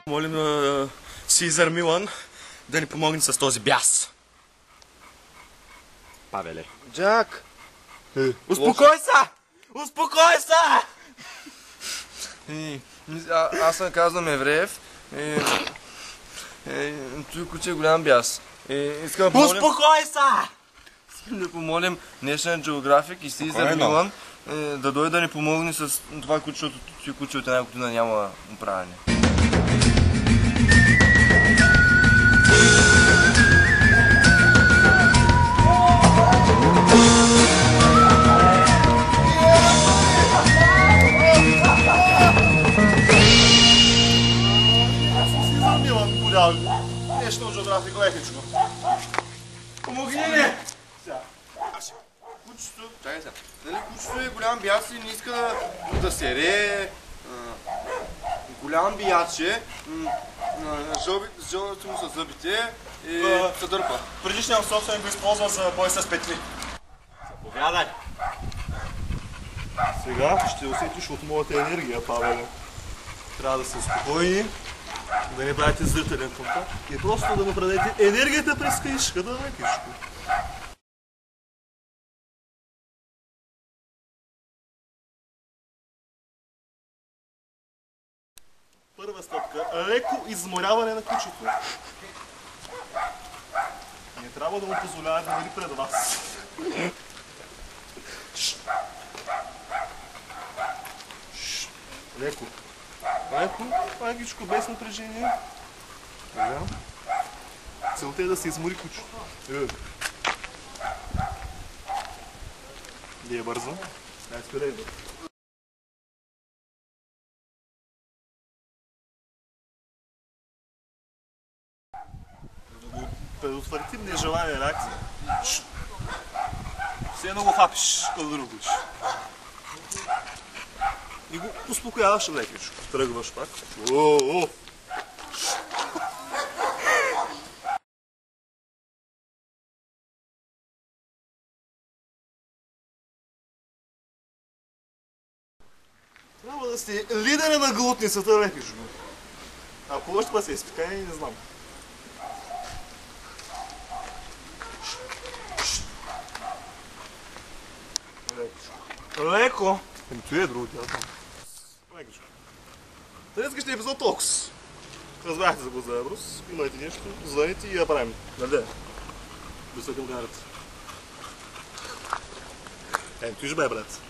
Молим Сизар Милан да ни помогне с този бяс. Павеле. Джак! Успокой се! Успокой се! Аз съм казвам Евреев. Той куче е голям бяс. Искам да помолим... Успокой се! Искам да помолим National Geographic и Сизар Милан да дойде да ни помогне с това куче, защото куче от една година няма управяне. National Geographic лекичко. Помогни ми! Кучето, чакай сега. Нали кучето е голям бяс и не иска да сере. Голям бияче. Жълбите му са зъбите и се дърпа. Предишният собственик го използва за бой с петли. Заповядай. Сега ще усетиш от моята енергия, Павеле. Трябва да се успокои, да не правите зрителен контакт и просто да му предадете енергията през каишката, лекичко. Първа стъпка – леко изморяване на кучето. Не трябва да му позволявате да бъде пред вас. Леко. Леко, лекичко, без напрежение. Така. Целта е да се измори кучето. Не е бързо. Дай спирай, бе. Да го предотвратим нежелания реакция. Все едно го хапиш, като друго куче. И го успокояваш лекичко. Тръгваш пак. О-о-о! Трябва да сте лидера на глутницата, лекичко. Ако още път се изпикае, не знам. Лекичко. Леко! Еми, това е друго тя там. Лекичко. Днескашния епизод Токс. Разбрахте за го за Еврос. Имайте нещо, звъните и я правим. Нали? До към камерата. Еми, той же бе, брат.